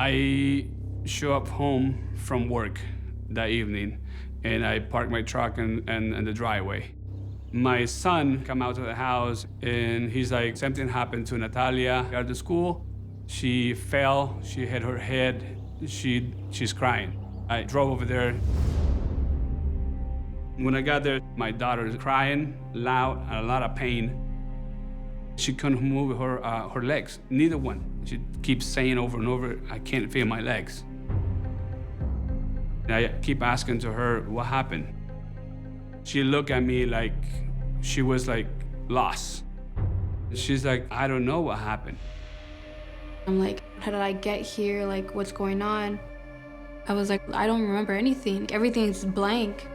I show up home from work that evening, and I park my truck in the driveway. My son come out to the house, and he's like, something happened to Natalia at the school. She fell, she hit her head, she's crying. I drove over there. When I got there, my daughter's crying, loud, a lot of pain. She couldn't move her legs, neither one. She keeps saying over and over, I can't feel my legs. And I keep asking to her, what happened? She looked at me like she was like lost. She's like, I don't know what happened. I'm like, how did I get here? Like, what's going on? I was like, I don't remember anything. Everything's blank.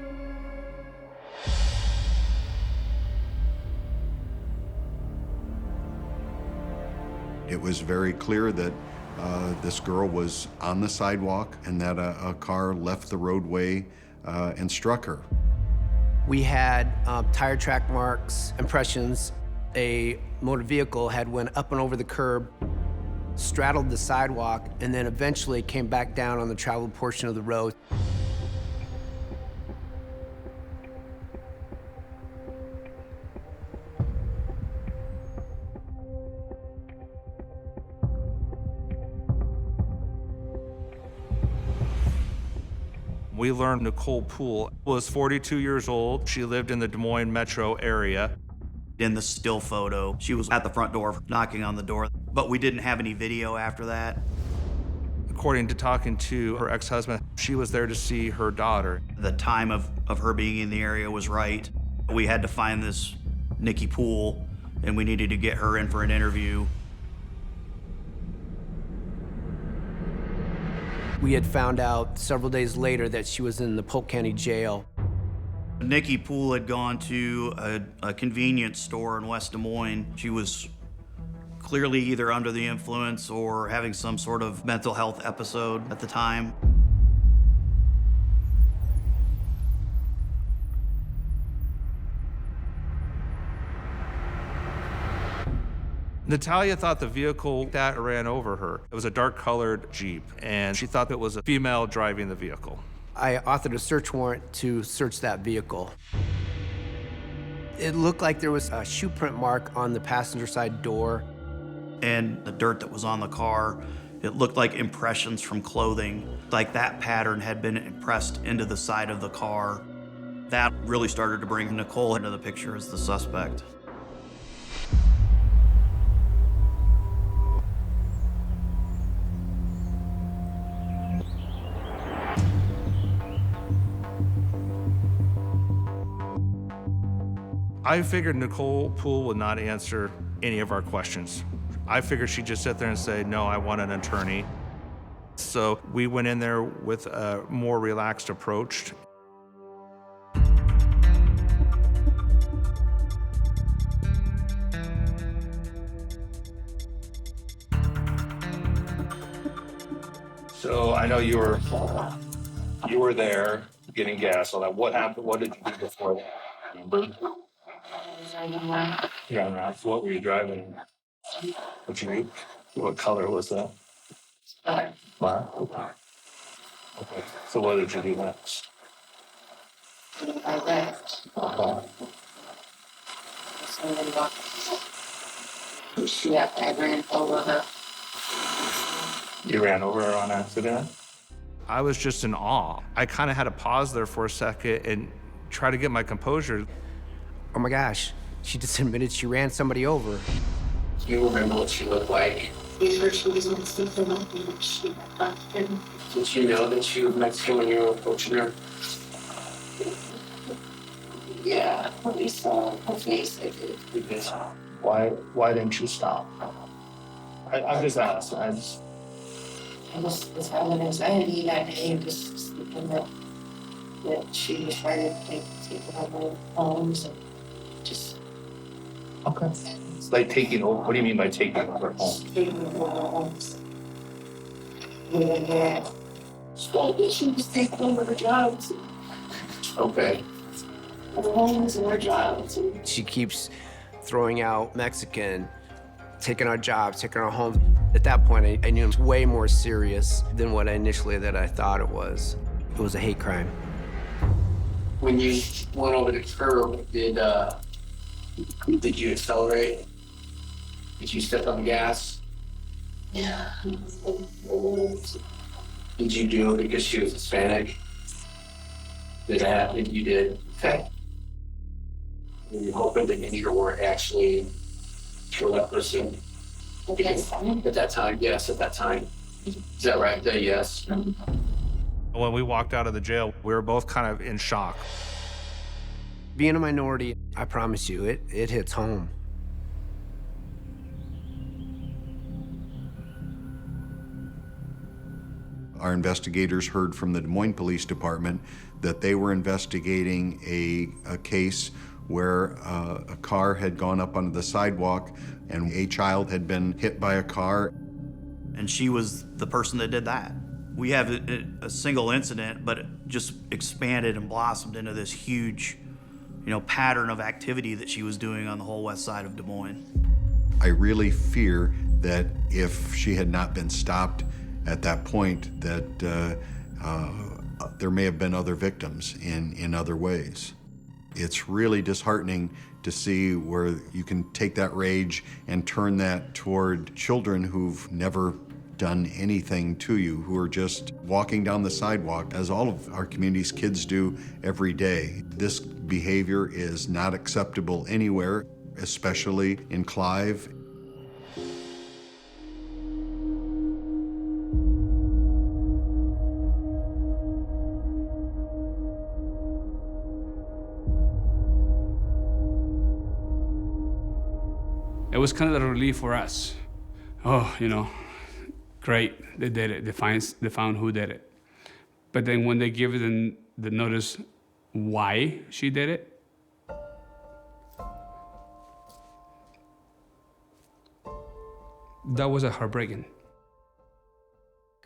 It was very clear that this girl was on the sidewalk and that a car left the roadway and struck her. We had tire track marks, impressions. A motor vehicle had went up and over the curb, straddled the sidewalk, and then eventually came back down on the traveled portion of the road. We learned Nicole Poole was 42 years old. She lived in the Des Moines metro area. In the still photo, she was at the front door knocking on the door, but we didn't have any video after that. According to talking to her ex-husband, she was there to see her daughter. The time of her being in the area was right. We had to find this Nikki Poole, and we needed to get her in for an interview. We had found out several days later that she was in the Polk County Jail. Nikki Poole had gone to a convenience store in West Des Moines. She was clearly either under the influence or having some sort of mental health episode at the time. Natalia thought the vehicle that ran over her, it was a dark-colored Jeep, and she thought it was a female driving the vehicle. I authored a search warrant to search that vehicle. It looked like there was a shoe print mark on the passenger side door. And the dirt that was on the car, it looked like impressions from clothing, like that pattern had been impressed into the side of the car. That really started to bring Nicole into the picture as the suspect. I figured Nicole Poole would not answer any of our questions. I figured she'd just sit there and say, no, I want an attorney. So we went in there with a more relaxed approach. So I know you were there getting gas. So that, what happened? What did you do before that? Remember? Yeah, what were you driving? What color was that? Black. Okay. So what did you do next? I left. Okay. Yeah, I ran over her. You ran over her on accident? I was just in awe. I kind of had to pause there for a second and try to get my composure. Oh my gosh, she just admitted she ran somebody over. Do you remember what she looked like? Before she was Mexican, she left him. Did you know that she was Mexican when you were approaching her? Yeah, when we saw her face, I did. Because why didn't you stop? I'm just asking. I was having anxiety that day, just thinking that she was trying to take over homes and just. Okay. It's like taking over. What do you mean by taking over home? Taking over homes. Yeah. She was taking over the jobs. Okay. The homes and her jobs. She keeps throwing out Mexican, taking our jobs, taking our homes. At that point, I knew it was way more serious than what I thought it was. It was a hate crime. When you went over the curb, did you accelerate? Did you step on the gas? Yeah. Did you do it because she was Hispanic? Did that happen? You did. Okay. Were you hoping that you were actually kill that person? Yes. At that time, yes, at that time. Is that right? Is that yes? When we walked out of the jail, we were both kind of in shock. Being a minority, I promise you, it hits home. Our investigators heard from the Des Moines Police Department that they were investigating a case where a car had gone up onto the sidewalk and a child had been hit by a car. And she was the person that did that. We have a single incident, but it just expanded and blossomed into this huge, pattern of activity that she was doing on the whole west side of Des Moines. I really fear that if she had not been stopped at that point, that there may have been other victims in other ways. It's really disheartening to see where you can take that rage and turn that toward children who've never done anything to you, who are just walking down the sidewalk, as all of our community's kids do every day. This behavior is not acceptable anywhere, especially in Clive. It was kind of a relief for us. Oh, great, they did it. They found who did it. But then when they give the notice why she did it, that was heartbreaking.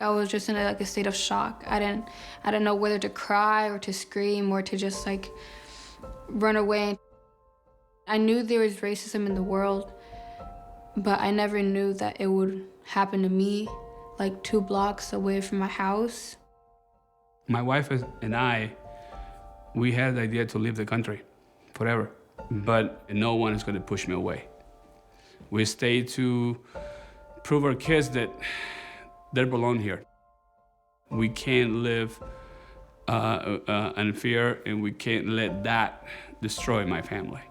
I was just in a state of shock. I didn't know whether to cry or to scream or to just run away. I knew there was racism in the world, but I never knew that it would happen to me, 2 blocks away from my house. My wife and I, we had the idea to leave the country forever, but no one is going to push me away. We stayed to prove our kids that they belong here. We can't live in fear, and we can't let that destroy my family.